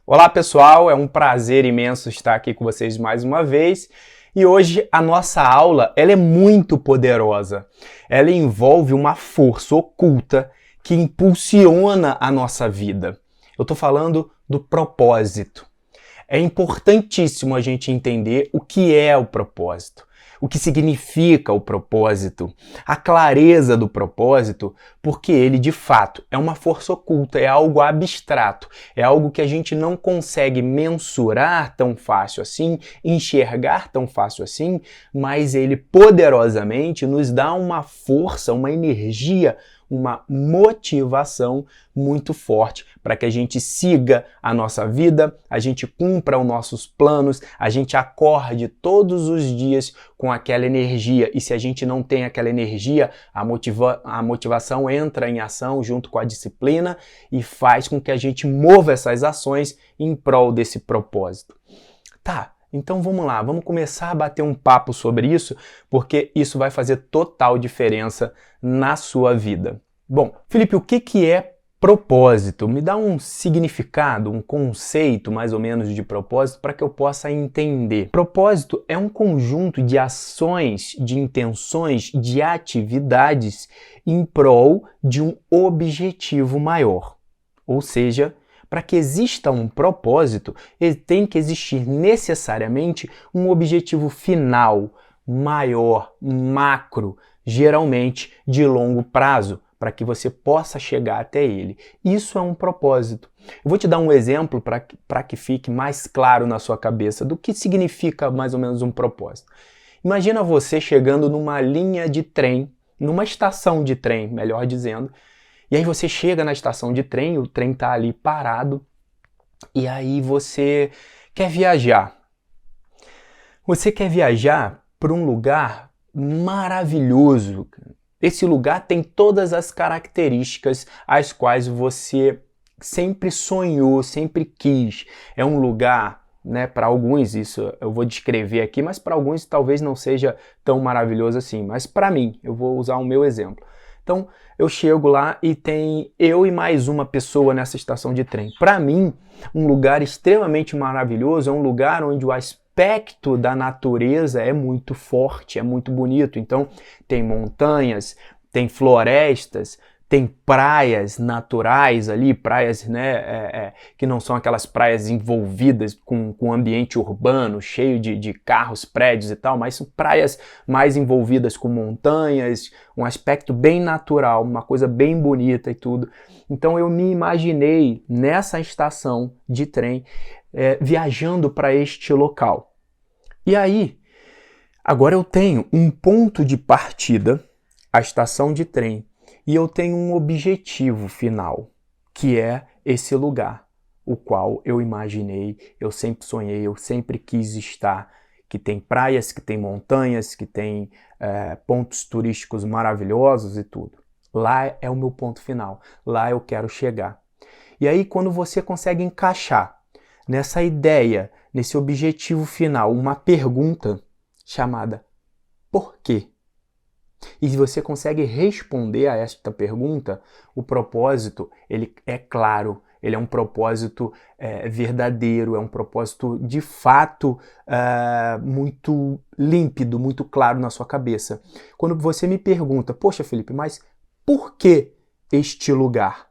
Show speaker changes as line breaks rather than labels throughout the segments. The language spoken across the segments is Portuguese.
Olá pessoal, é um prazer imenso estar aqui com vocês mais uma vez. E hoje a nossa aula ela é muito poderosa. Ela envolve uma força oculta que impulsiona a nossa vida. Eu estou falando do propósito. É importantíssimo a gente entender o que é o propósito, o que significa o propósito, a clareza do propósito, porque ele de fato é uma força oculta, é algo abstrato, é algo que a gente não consegue mensurar tão fácil assim, enxergar tão fácil assim, mas ele poderosamente nos dá uma força, uma energia, uma motivação muito forte para que a gente siga a nossa vida, a gente cumpra os nossos planos, a gente acorde todos os dias com aquela energia. E se a gente não tem aquela energia, a motivação entra em ação junto com a disciplina e faz com que a gente mova essas ações em prol desse propósito. Tá. Então vamos lá, vamos começar a bater um papo sobre isso, porque isso vai fazer total diferença na sua vida. Bom, Felipe, o que é propósito? Me dá um significado, um conceito mais ou menos de propósito para que eu possa entender. Propósito é um conjunto de ações, de intenções, de atividades em prol de um objetivo maior. Ou seja, para que exista um propósito, ele tem que existir necessariamente um objetivo final, maior, macro, geralmente de longo prazo, para que você possa chegar até ele. Isso é um propósito. Eu vou te dar um exemplo para que fique mais claro na sua cabeça do que significa mais ou menos um propósito. Imagina você chegando numa linha de trem, numa estação de trem, melhor dizendo, e aí você chega na estação de trem, o trem está ali parado, e aí você quer viajar. Você quer viajar para um lugar maravilhoso. Esse lugar tem todas as características as quais você sempre sonhou, sempre quis. É um lugar, né, para alguns isso eu vou descrever aqui, mas para alguns talvez não seja tão maravilhoso assim. Mas para mim, eu vou usar o meu exemplo. Então, eu chego lá e tem eu e mais uma pessoa nessa estação de trem. Para mim, um lugar extremamente maravilhoso é um lugar onde o aspecto da natureza é muito forte, é muito bonito. Então, tem montanhas, tem florestas, tem praias naturais ali, praias, né, que não são aquelas praias envolvidas com ambiente urbano, cheio de carros, prédios e tal, mas são praias mais envolvidas com montanhas, um aspecto bem natural, uma coisa bem bonita e tudo. Então eu me imaginei nessa estação de trem, viajando para este local. E aí, agora eu tenho um ponto de partida, a estação de trem, e eu tenho um objetivo final, que é esse lugar, o qual eu imaginei, eu sempre sonhei, eu sempre quis estar, que tem praias, que tem montanhas, que tem pontos turísticos maravilhosos e tudo. Lá é o meu ponto final, lá eu quero chegar. E aí quando você consegue encaixar nessa ideia, nesse objetivo final, uma pergunta chamada por quê? E se você consegue responder a esta pergunta, o propósito, ele é claro, ele é um propósito verdadeiro, é um propósito de fato muito límpido, muito claro na sua cabeça. Quando você me pergunta, poxa Felipe, mas por que este lugar?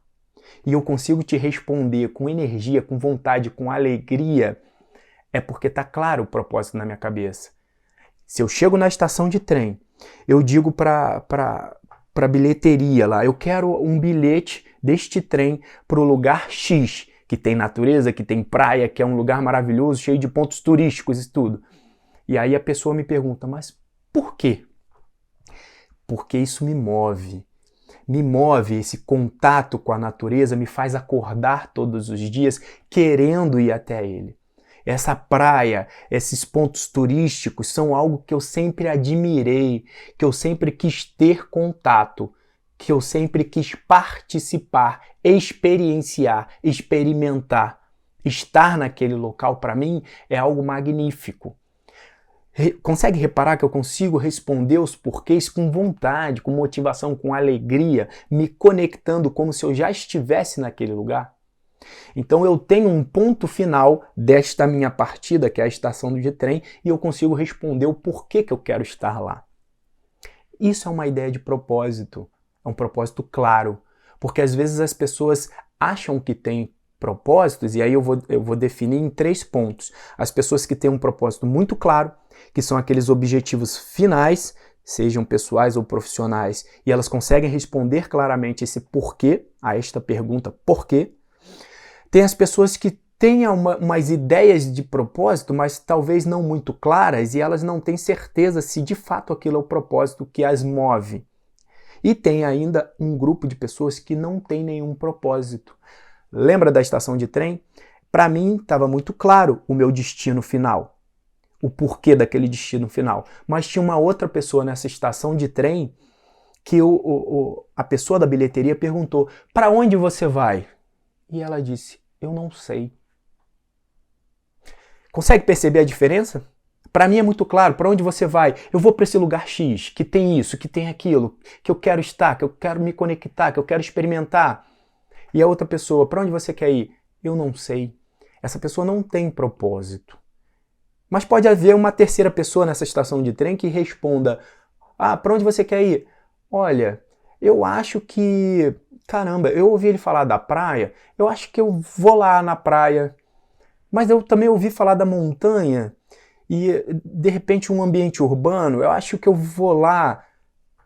E eu consigo te responder com energia, com vontade, com alegria, é porque está claro o propósito na minha cabeça. Se eu chego na estação de trem, eu digo para a bilheteria lá, eu quero um bilhete deste trem para o lugar X, que tem natureza, que tem praia, que é um lugar maravilhoso, cheio de pontos turísticos e tudo. E aí a pessoa me pergunta, mas por quê? Porque isso me move. Me move, esse contato com a natureza me faz acordar todos os dias querendo ir até ele. Essa praia, esses pontos turísticos são algo que eu sempre admirei, que eu sempre quis ter contato, que eu sempre quis participar, experienciar, experimentar. Estar naquele local, para mim, é algo magnífico. Consegue reparar que eu consigo responder os porquês com vontade, com motivação, com alegria, me conectando como se eu já estivesse naquele lugar? Então eu tenho um ponto final desta minha partida, que é a estação de trem, e eu consigo responder o porquê que eu quero estar lá. Isso é uma ideia de propósito, é um propósito claro, porque às vezes as pessoas acham que têm propósitos, e aí eu vou definir em 3 pontos. As pessoas que têm um propósito muito claro, que são aqueles objetivos finais, sejam pessoais ou profissionais, e elas conseguem responder claramente esse porquê, a esta pergunta, porquê. Tem as pessoas que têm umas ideias de propósito, mas talvez não muito claras, e elas não têm certeza se de fato aquilo é o propósito que as move. E tem ainda um grupo de pessoas que não tem nenhum propósito. Lembra da estação de trem? Para mim estava muito claro o meu destino final, o porquê daquele destino final. Mas tinha uma outra pessoa nessa estação de trem que a pessoa da bilheteria perguntou: para onde você vai? E ela disse: eu não sei. Consegue perceber a diferença? Para mim é muito claro, para onde você vai? Eu vou para esse lugar X, que tem isso, que tem aquilo, que eu quero estar, que eu quero me conectar, que eu quero experimentar. E a outra pessoa: para onde você quer ir? Eu não sei. Essa pessoa não tem propósito. Mas pode haver uma terceira pessoa nessa estação de trem que responda: ah, para onde você quer ir? Olha, eu acho que... Caramba, eu ouvi ele falar da praia, eu acho que eu vou lá na praia. Mas eu também ouvi falar da montanha e, de repente, um ambiente urbano, eu acho que eu vou lá.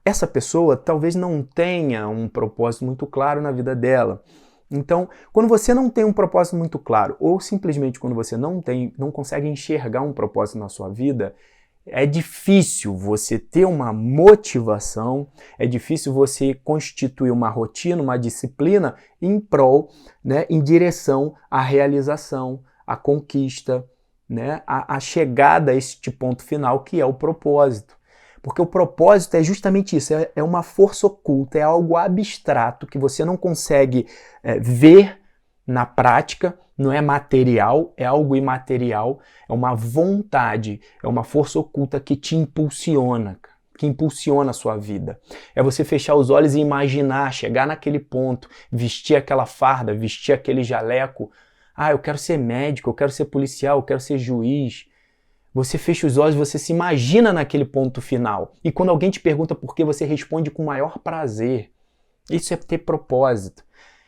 Essa pessoa talvez não tenha um propósito muito claro na vida dela. Então, quando você não tem um propósito muito claro, ou simplesmente quando você não consegue enxergar um propósito na sua vida, é difícil você ter uma motivação, é difícil você constituir uma rotina, uma disciplina em prol, né, em direção à realização, à conquista, né, à chegada a este ponto final que é o propósito. Porque o propósito é justamente isso, é uma força oculta, é algo abstrato que você não consegue ver na prática, não é material, é algo imaterial, é uma vontade, é uma força oculta que te impulsiona, que impulsiona a sua vida. É você fechar os olhos e imaginar, chegar naquele ponto, vestir aquela farda, vestir aquele jaleco. Ah, eu quero ser médico, eu quero ser policial, eu quero ser juiz. Você fecha os olhos, você se imagina naquele ponto final. E quando alguém te pergunta por quê, você responde com o maior prazer. Isso é ter propósito.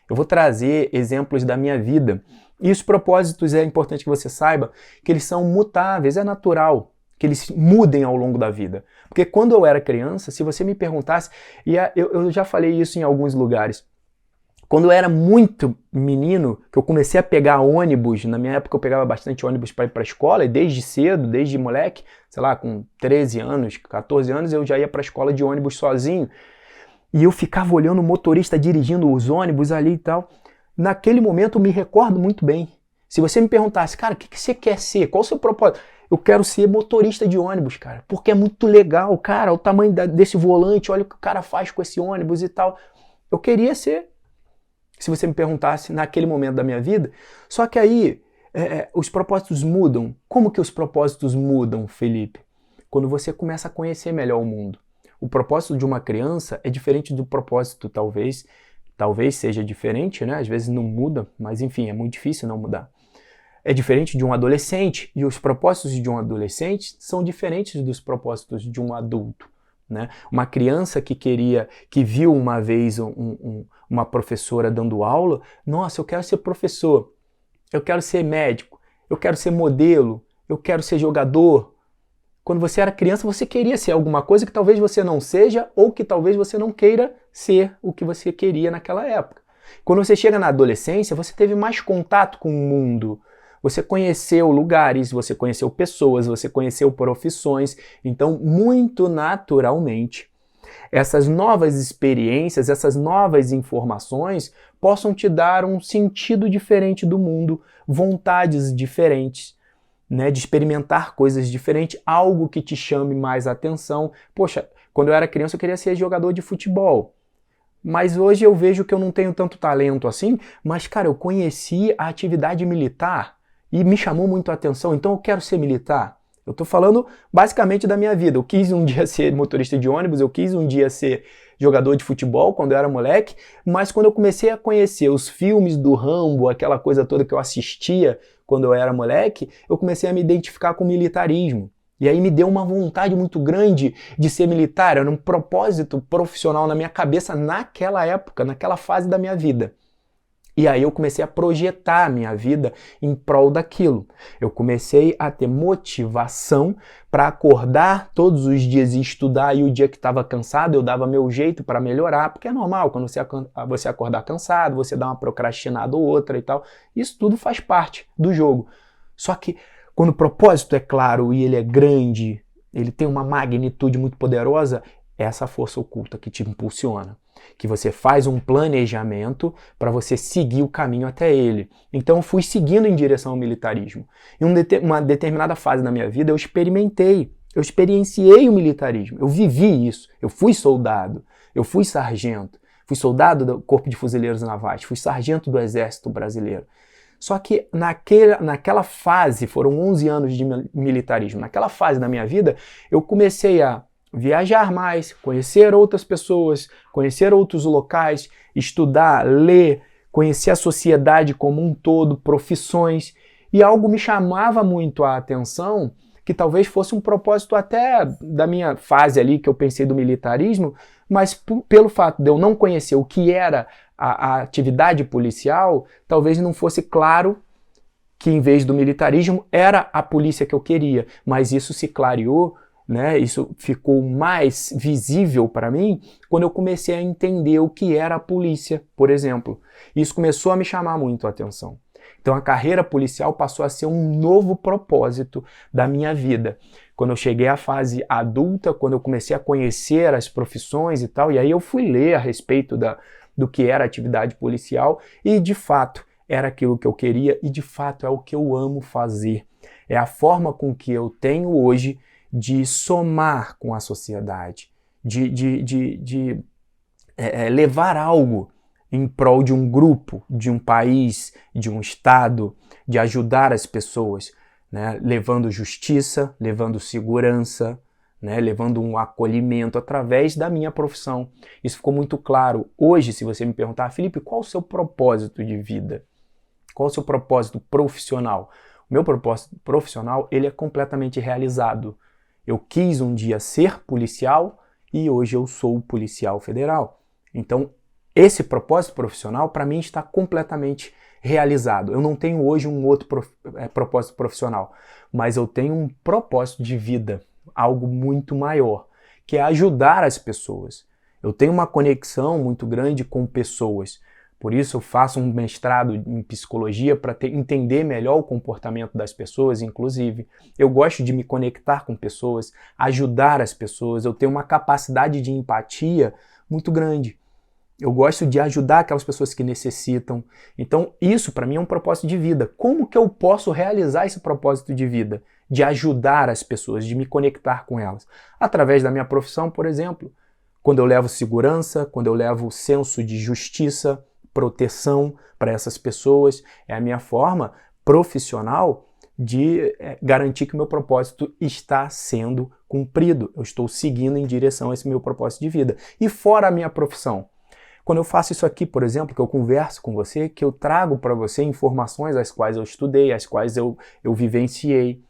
Eu vou trazer exemplos da minha vida. E os propósitos, é importante que você saiba que eles são mutáveis, é natural que eles mudem ao longo da vida. Porque quando eu era criança, se você me perguntasse, e eu já falei isso em alguns lugares, quando eu era muito menino, que eu comecei a pegar ônibus, na minha época eu pegava bastante ônibus para ir para a escola, e desde cedo, desde moleque, sei lá, com 13 anos, 14 anos, eu já ia para a escola de ônibus sozinho. E eu ficava olhando o motorista dirigindo os ônibus ali e tal. Naquele momento eu me recordo muito bem. Se você me perguntasse: cara, o que você quer ser? Qual o seu propósito? Eu quero ser motorista de ônibus, cara, porque é muito legal, cara, o tamanho desse volante, olha o que o cara faz com esse ônibus e tal. Eu queria ser, se você me perguntasse naquele momento da minha vida. Só que aí os propósitos mudam. Como que os propósitos mudam, Felipe? Quando você começa a conhecer melhor o mundo. O propósito de uma criança é diferente do propósito, talvez seja diferente, né? Às vezes não muda, mas enfim, é muito difícil não mudar. É diferente de um adolescente, e os propósitos de um adolescente são diferentes dos propósitos de um adulto, né? Uma criança que viu uma vez uma professora dando aula: nossa, eu quero ser professor, eu quero ser médico, eu quero ser modelo, eu quero ser jogador. Quando você era criança, você queria ser alguma coisa que talvez você não seja, ou que talvez você não queira ser o que você queria naquela época. Quando você chega na adolescência, você teve mais contato com o mundo. Você conheceu lugares, você conheceu pessoas, você conheceu profissões. Então, muito naturalmente, essas novas experiências, essas novas informações possam te dar um sentido diferente do mundo, vontades diferentes, né, de experimentar coisas diferentes, algo que te chame mais atenção. Poxa, quando eu era criança eu queria ser jogador de futebol, mas hoje eu vejo que eu não tenho tanto talento assim, mas cara, eu conheci a atividade militar e me chamou muito a atenção, então eu quero ser militar. Eu tô falando basicamente da minha vida. Eu quis um dia ser motorista de ônibus, eu quis um dia ser jogador de futebol quando eu era moleque, mas quando eu comecei a conhecer os filmes do Rambo, aquela coisa toda que eu assistia quando eu era moleque, eu comecei a me identificar com o militarismo. E aí me deu uma vontade muito grande de ser militar, era um propósito profissional na minha cabeça naquela época, naquela fase da minha vida. E aí eu comecei a projetar a minha vida em prol daquilo. Eu comecei a ter motivação para acordar todos os dias e estudar, e o dia que estava cansado eu dava meu jeito para melhorar, porque é normal, quando você acordar cansado, você dá uma procrastinada ou outra e tal. Isso tudo faz parte do jogo. Só que quando o propósito é claro e ele é grande, ele tem uma magnitude muito poderosa, é essa força oculta que te impulsiona. Que você faz um planejamento para você seguir o caminho até ele. Então eu fui seguindo em direção ao militarismo. Em uma determinada fase da minha vida eu experienciei o militarismo, eu vivi isso, eu fui soldado, eu fui sargento, fui soldado do Corpo de Fuzileiros Navais, fui sargento do Exército Brasileiro. Só que naquela fase, foram 11 anos de militarismo, naquela fase da minha vida, eu comecei a viajar mais, conhecer outras pessoas, conhecer outros locais, estudar, ler, conhecer a sociedade como um todo, profissões, e algo me chamava muito a atenção, que talvez fosse um propósito até da minha fase ali, que eu pensei do militarismo, mas pelo fato de eu não conhecer o que era a atividade policial, talvez não fosse claro que em vez do militarismo era a polícia que eu queria, mas isso se clareou, né? Isso ficou mais visível para mim quando eu comecei a entender o que era a polícia, por exemplo. Isso começou a me chamar muito a atenção. Então a carreira policial passou a ser um novo propósito da minha vida. Quando eu cheguei à fase adulta, quando eu comecei a conhecer as profissões e tal, e aí eu fui ler a respeito do que era atividade policial e de fato era aquilo que eu queria e de fato é o que eu amo fazer. É a forma com que eu tenho hoje de somar com a sociedade, de levar algo em prol de um grupo, de um país, de um estado, de ajudar as pessoas, né? Levando justiça, levando segurança, né? Levando um acolhimento através da minha profissão. Isso ficou muito claro. Hoje, se você me perguntar, Felipe, qual o seu propósito de vida? Qual o seu propósito profissional? O meu propósito profissional, ele é completamente realizado. Eu quis um dia ser policial e hoje eu sou policial federal. Então, esse propósito profissional, para mim, está completamente realizado. Eu não tenho hoje um outro propósito profissional, mas eu tenho um propósito de vida, algo muito maior, que é ajudar as pessoas. Eu tenho uma conexão muito grande com pessoas. Por isso eu faço um mestrado em psicologia para entender melhor o comportamento das pessoas, inclusive. Eu gosto de me conectar com pessoas, ajudar as pessoas. Eu tenho uma capacidade de empatia muito grande. Eu gosto de ajudar aquelas pessoas que necessitam. Então isso para mim é um propósito de vida. Como que eu posso realizar esse propósito de vida? De ajudar as pessoas, de me conectar com elas. Através da minha profissão, por exemplo. Quando eu levo segurança, quando eu levo senso de justiça, proteção para essas pessoas, é a minha forma profissional de garantir que o meu propósito está sendo cumprido. Eu estou seguindo em direção a esse meu propósito de vida. E fora a minha profissão, quando eu faço isso aqui, por exemplo, que eu converso com você, que eu trago para você informações as quais eu estudei, as quais eu vivenciei,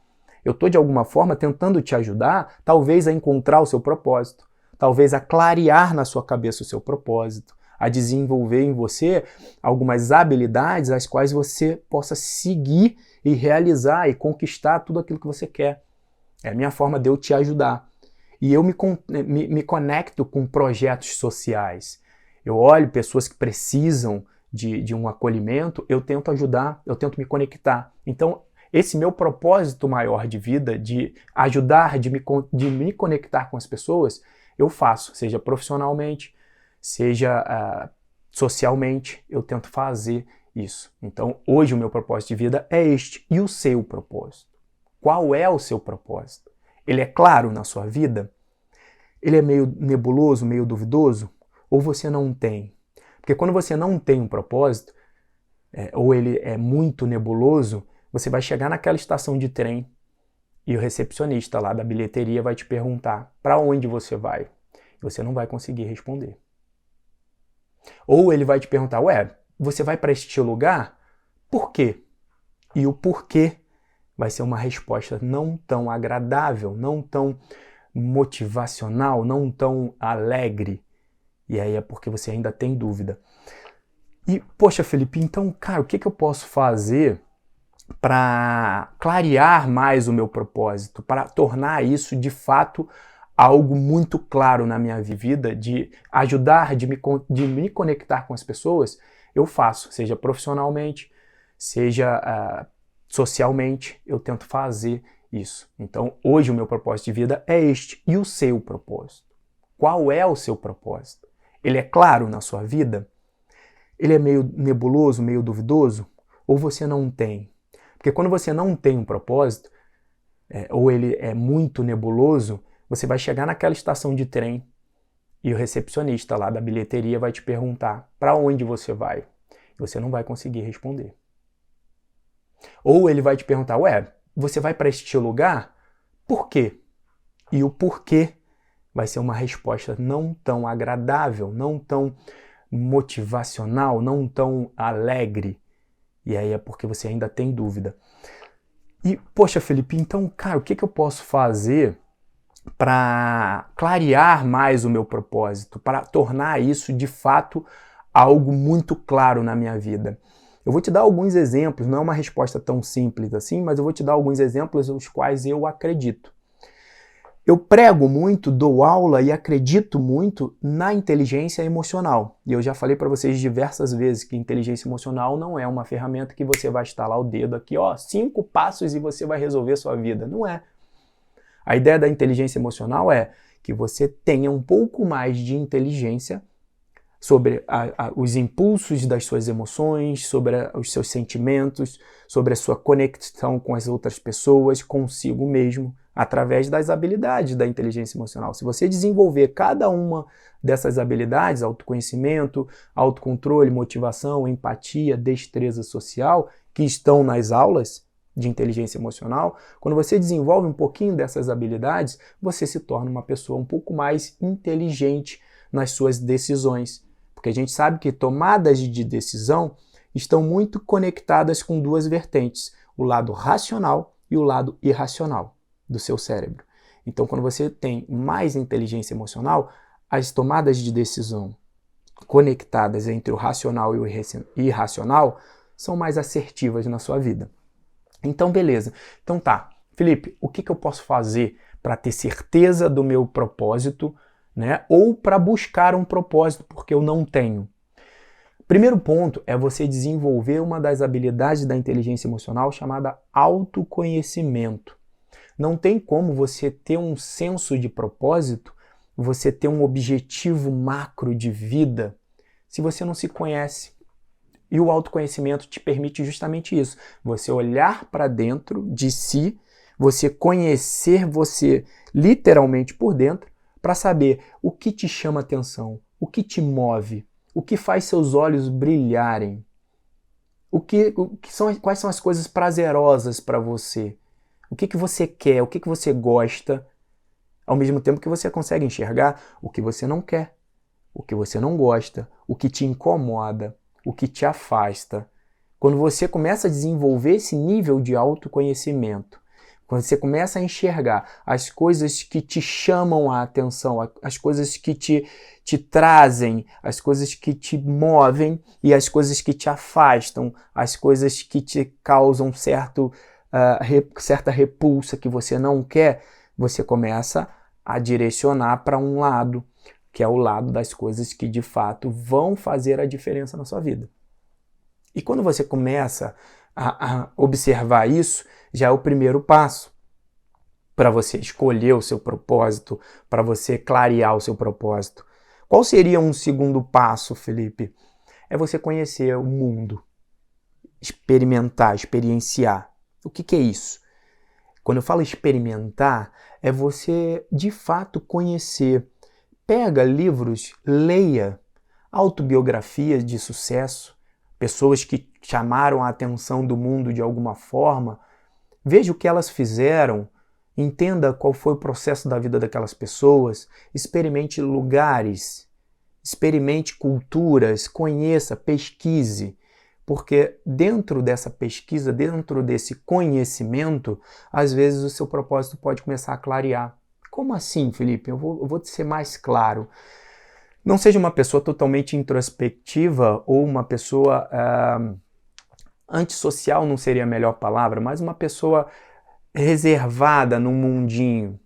eu estou de alguma forma tentando te ajudar, talvez a encontrar o seu propósito, talvez a clarear na sua cabeça o seu propósito, a desenvolver em você algumas habilidades as quais você possa seguir e realizar e conquistar tudo aquilo que você quer. É a minha forma de eu te ajudar. E eu me conecto com projetos sociais. Eu olho pessoas que precisam de um acolhimento, eu tento ajudar, eu tento me conectar. Então, esse meu propósito maior de vida, de ajudar, de me conectar com as pessoas, eu faço, seja profissionalmente, seja socialmente, eu tento fazer isso. Então, hoje o meu propósito de vida é este. E o seu propósito? Qual é o seu propósito? Ele é claro na sua vida? Ele é meio nebuloso, meio duvidoso? Ou você não tem? Porque quando você não tem um propósito, ou ele é muito nebuloso, você vai chegar naquela estação de trem E o recepcionista lá da bilheteria vai te perguntar para onde você vai. Você não vai conseguir responder. Ou ele vai te perguntar, ué, você vai para este lugar? Por quê? E o porquê vai ser uma resposta não tão agradável, não tão motivacional, não tão alegre. E aí é porque você ainda tem dúvida. E, poxa, Felipe, então, cara, o que eu posso fazer para clarear mais o meu propósito, para tornar isso de fato algo muito claro na minha vida, de ajudar, de me conectar com as pessoas? Eu faço, seja profissionalmente, seja socialmente, eu tento fazer isso. Então, hoje o meu propósito de vida é este. E o seu propósito? Qual é o seu propósito? Ele é claro na sua vida? Ele é meio nebuloso, meio duvidoso? Ou você não tem? Porque quando você não tem um propósito, ou ele é muito nebuloso, você vai chegar naquela estação de trem e o recepcionista lá da bilheteria vai te perguntar para onde você vai. Você não vai conseguir responder. Ou ele vai te perguntar, ué, você vai para este lugar? Por quê? E o porquê vai ser uma resposta não tão agradável, não tão motivacional, não tão alegre. E aí é porque você ainda tem dúvida. E, poxa, Felipe, então, cara, o que eu posso fazer para clarear mais o meu propósito, para tornar isso de fato algo muito claro na minha vida? Eu vou te dar alguns exemplos, não é uma resposta tão simples assim, mas eu vou te dar alguns exemplos os quais eu acredito. Eu prego muito, dou aula e acredito muito na inteligência emocional. E eu já falei para vocês diversas vezes que inteligência emocional não é uma ferramenta que você vai estalar o dedo aqui, 5 passos e você vai resolver a sua vida. Não é. A ideia da inteligência emocional é que você tenha um pouco mais de inteligência sobre os impulsos das suas emoções, sobre os seus sentimentos, sobre a sua conexão com as outras pessoas, consigo mesmo, através das habilidades da inteligência emocional. Se você desenvolver cada uma dessas habilidades, autoconhecimento, autocontrole, motivação, empatia, destreza social, que estão nas aulas de inteligência emocional, quando você desenvolve um pouquinho dessas habilidades, você se torna uma pessoa um pouco mais inteligente nas suas decisões. Porque a gente sabe que tomadas de decisão estão muito conectadas com duas vertentes, o lado racional e o lado irracional do seu cérebro. Então, quando você tem mais inteligência emocional, as tomadas de decisão conectadas entre o racional e o irracional são mais assertivas na sua vida. Então, beleza. Então tá, Felipe, o que eu posso fazer para ter certeza do meu propósito, né? Ou para buscar um propósito porque eu não tenho? Primeiro ponto é você desenvolver uma das habilidades da inteligência emocional chamada autoconhecimento. Não tem como você ter um senso de propósito, você ter um objetivo macro de vida, se você não se conhece. E o autoconhecimento te permite justamente isso. Você olhar para dentro de si, você conhecer você literalmente por dentro, para saber o que te chama atenção, o que te move, o que faz seus olhos brilharem, quais são as coisas prazerosas para você, o que você quer, o que você gosta, ao mesmo tempo que você consegue enxergar o que você não quer, o que você não gosta, o que te incomoda, o que te afasta. Quando você começa a desenvolver esse nível de autoconhecimento, quando você começa a enxergar as coisas que te chamam a atenção, as coisas que te trazem, as coisas que te movem e as coisas que te afastam, as coisas que te causam certa repulsa que você não quer, você começa a direcionar para um lado, que é o lado das coisas que de fato vão fazer a diferença na sua vida. E quando você começa a observar isso, já é o primeiro passo para você escolher o seu propósito, para você clarear o seu propósito. Qual seria um segundo passo, Felipe? É você conhecer o mundo, experimentar, experienciar. O que é isso? Quando eu falo experimentar, é você de fato conhecer. Pega livros, leia autobiografias de sucesso, pessoas que chamaram a atenção do mundo de alguma forma, veja o que elas fizeram, Entenda qual foi o processo da vida daquelas pessoas, experimente lugares, experimente culturas, conheça, pesquise, porque dentro dessa pesquisa, dentro desse conhecimento, às vezes o seu propósito pode começar a clarear. Como assim, Felipe? Eu vou ser mais claro. Não seja uma pessoa totalmente introspectiva ou uma pessoa antissocial, não seria a melhor palavra, mas uma pessoa reservada num mundinho,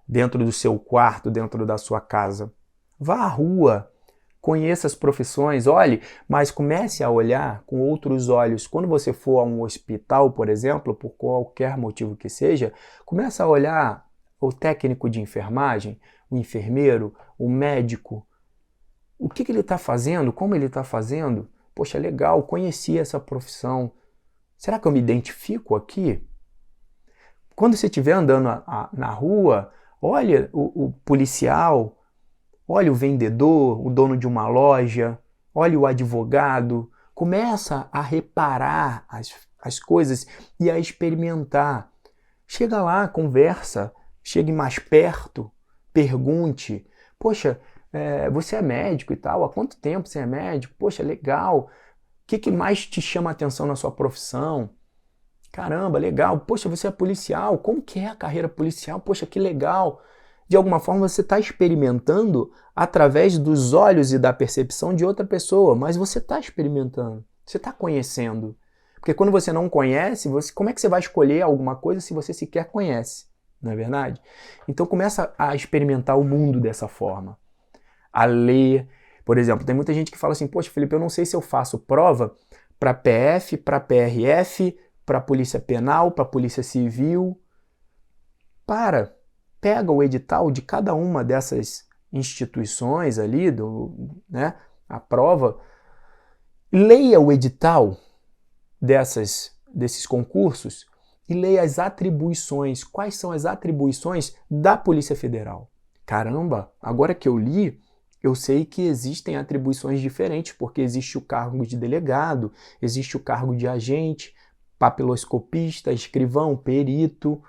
dentro do seu quarto, dentro da sua casa. Vá à rua, conheça as profissões, olhe, mas comece a olhar com outros olhos. Quando você for a um hospital, por exemplo, por qualquer motivo que seja, comece a olhar o técnico de enfermagem, o enfermeiro, o médico. O que ele está fazendo? Como ele está fazendo? Poxa, legal, conheci essa profissão. Será que eu me identifico aqui? Quando você estiver andando na rua, olha o policial, olha o vendedor, o dono de uma loja, olha o advogado. Começa a reparar as coisas e a experimentar. Chega lá, conversa, chegue mais perto, pergunte. Poxa, você é médico e tal, há quanto tempo você é médico? Poxa, legal. O que mais te chama a atenção na sua profissão? Caramba, legal. Poxa, você é policial. Como que é a carreira policial? Poxa, que legal. De alguma forma você está experimentando através dos olhos e da percepção de outra pessoa, mas você está experimentando, você está conhecendo. Porque quando você não conhece, como é que você vai escolher alguma coisa se você sequer conhece? Não é verdade? Então começa a experimentar o mundo dessa forma. A ler. Por exemplo, tem muita gente que fala assim, poxa, Felipe, eu não sei se eu faço prova para PF, para PRF, para Polícia Penal, para Polícia Civil. Pega o edital de cada uma dessas instituições ali, a prova, leia o edital desses concursos e leia as atribuições. Quais são as atribuições da Polícia Federal? Caramba, agora que eu li, eu sei que existem atribuições diferentes, porque existe o cargo de delegado, existe o cargo de agente, papiloscopista, escrivão, perito,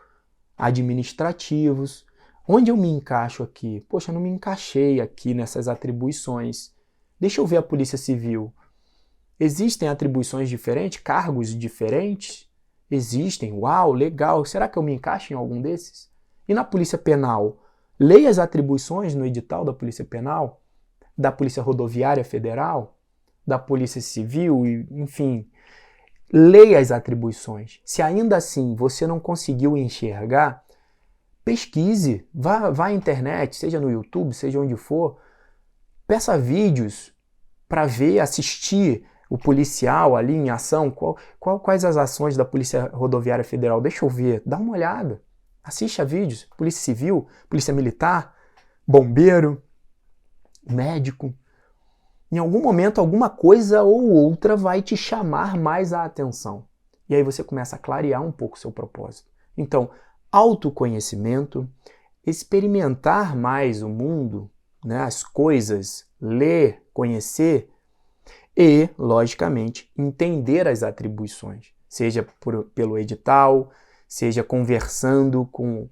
administrativos. Onde eu me encaixo aqui? Poxa, eu não me encaixei aqui nessas atribuições. Deixa eu ver a Polícia Civil. Existem atribuições diferentes, cargos diferentes? Existem. Uau, legal. Será que eu me encaixo em algum desses? E na Polícia Penal? Leia as atribuições no edital da Polícia Penal, da Polícia Rodoviária Federal, da Polícia Civil, enfim. Leia as atribuições. Se ainda assim você não conseguiu enxergar, pesquise, vá à internet, seja no YouTube, seja onde for, peça vídeos para ver, assistir o policial ali em ação, quais as ações da Polícia Rodoviária Federal, deixa eu ver, dá uma olhada, assista vídeos, Polícia Civil, Polícia Militar, Bombeiro, médico. Em algum momento, alguma coisa ou outra vai te chamar mais a atenção. E aí você começa a clarear um pouco o seu propósito. Então, autoconhecimento, experimentar mais o mundo, as coisas, ler, conhecer e, logicamente, entender as atribuições. Seja pelo edital, seja conversando com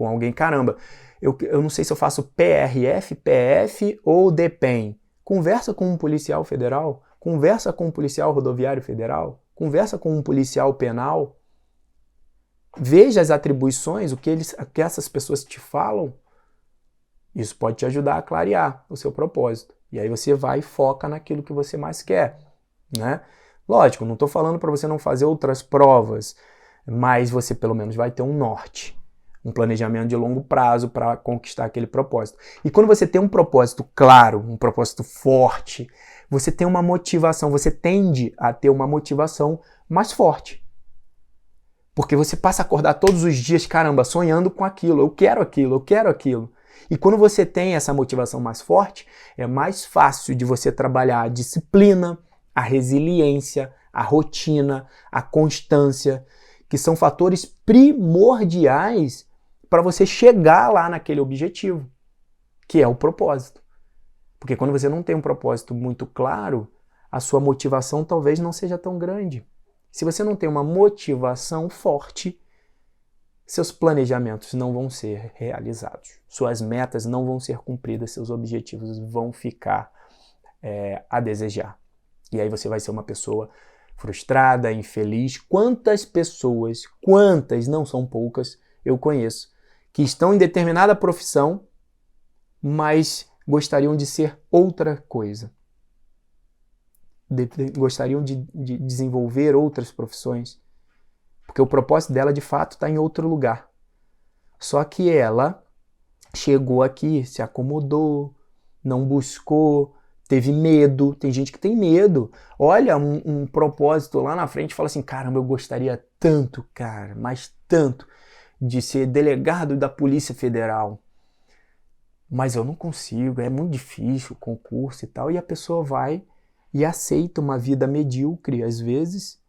alguém. Caramba, eu não sei se eu faço PRF, PF ou DPEM. Conversa com um policial federal, conversa com um policial rodoviário federal, conversa com um policial penal. Veja as atribuições, o que essas pessoas te falam. Isso pode te ajudar a clarear o seu propósito. E aí você vai e foca naquilo que você mais quer, né? Lógico, não estou falando para você não fazer outras provas, mas você pelo menos vai ter um norte, um planejamento de longo prazo para conquistar aquele propósito. E quando você tem um propósito claro, um propósito forte, você tem uma motivação, você tende a ter uma motivação mais forte. Porque você passa a acordar todos os dias, caramba, sonhando com aquilo, eu quero aquilo, eu quero aquilo. E quando você tem essa motivação mais forte, é mais fácil de você trabalhar a disciplina, a resiliência, a rotina, a constância, que são fatores primordiais para você chegar lá naquele objetivo, que é o propósito. Porque quando você não tem um propósito muito claro, a sua motivação talvez não seja tão grande. Se você não tem uma motivação forte, seus planejamentos não vão ser realizados, suas metas não vão ser cumpridas, seus objetivos vão ficar a desejar. E aí você vai ser uma pessoa frustrada, infeliz. Quantas pessoas, não são poucas, eu conheço, que estão em determinada profissão, mas gostariam de ser outra coisa. Gostariam de desenvolver outras profissões. Porque o propósito dela, de fato, está em outro lugar. Só que ela chegou aqui, se acomodou, não buscou, teve medo. Tem gente que tem medo. Olha um propósito lá na frente e fala assim, caramba, eu gostaria tanto, cara, mas tanto, de ser delegado da Polícia Federal. Mas eu não consigo, é muito difícil o concurso e tal. E a pessoa vai e aceita uma vida medíocre, às vezes,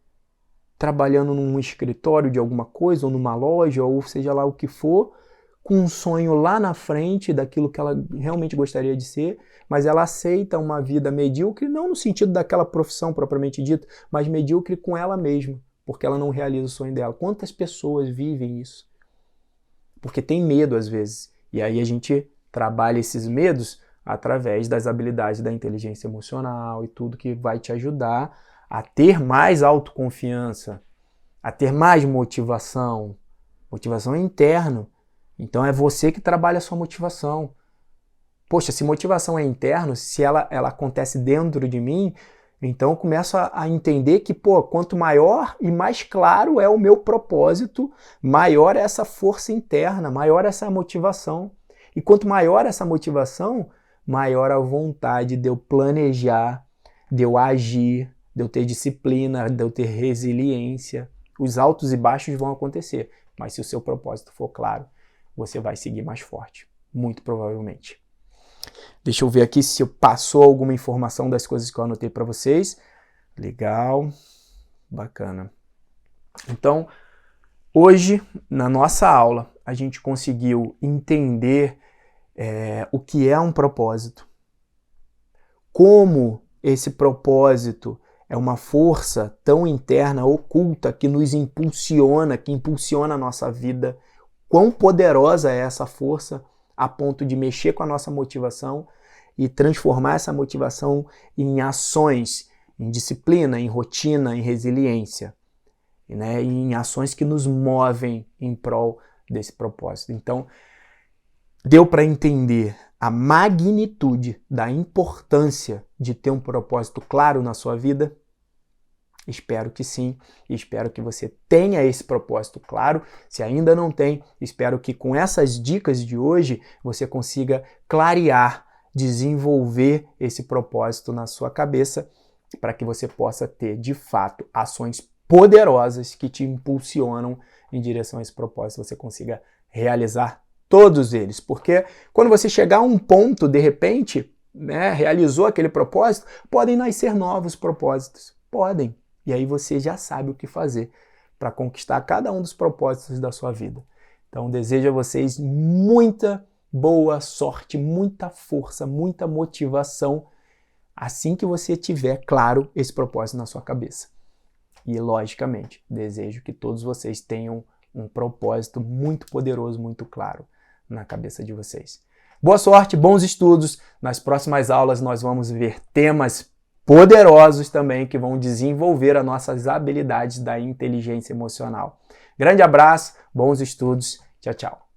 trabalhando num escritório de alguma coisa, ou numa loja, ou seja lá o que for, com um sonho lá na frente daquilo que ela realmente gostaria de ser, mas ela aceita uma vida medíocre, não no sentido daquela profissão propriamente dita, mas medíocre com ela mesma, porque ela não realiza o sonho dela. Quantas pessoas vivem isso? Porque tem medo às vezes, e aí a gente trabalha esses medos através das habilidades da inteligência emocional e tudo que vai te ajudar a ter mais autoconfiança, a ter mais motivação. Motivação é interno. Então é você que trabalha a sua motivação. Poxa, se motivação é interno, se ela acontece dentro de mim, então eu começo a entender que, quanto maior e mais claro é o meu propósito, maior é essa força interna, maior é essa motivação. E quanto maior essa motivação, maior a vontade de eu planejar, de eu agir, de eu ter disciplina, de eu ter resiliência. Os altos e baixos vão acontecer, mas se o seu propósito for claro, você vai seguir mais forte, muito provavelmente. Deixa eu ver aqui se passou alguma informação das coisas que eu anotei para vocês. Legal, bacana. Então, hoje, na nossa aula, a gente conseguiu entender o que é um propósito, como esse propósito é uma força tão interna, oculta, que nos impulsiona, que impulsiona a nossa vida. Quão poderosa é essa força a ponto de mexer com a nossa motivação e transformar essa motivação em ações, em disciplina, em rotina, em resiliência, né? E em ações que nos movem em prol desse propósito. Então, deu para entender a magnitude da importância de ter um propósito claro na sua vida? Espero que sim, e espero que você tenha esse propósito claro. Se ainda não tem, espero que com essas dicas de hoje você consiga clarear, desenvolver esse propósito na sua cabeça para que você possa ter, de fato, ações poderosas que te impulsionam em direção a esse propósito, você consiga realizar todos eles. Porque quando você chegar a um ponto, de repente, né, realizou aquele propósito, podem nascer novos propósitos. Podem. E aí você já sabe o que fazer para conquistar cada um dos propósitos da sua vida. Então, desejo a vocês muita boa sorte, muita força, muita motivação, assim que você tiver claro esse propósito na sua cabeça. E, logicamente, desejo que todos vocês tenham um propósito muito poderoso, muito claro na cabeça de vocês. Boa sorte, bons estudos. Nas próximas aulas nós vamos ver temas poderosos também que vão desenvolver as nossas habilidades da inteligência emocional. Grande abraço, bons estudos, tchau, tchau.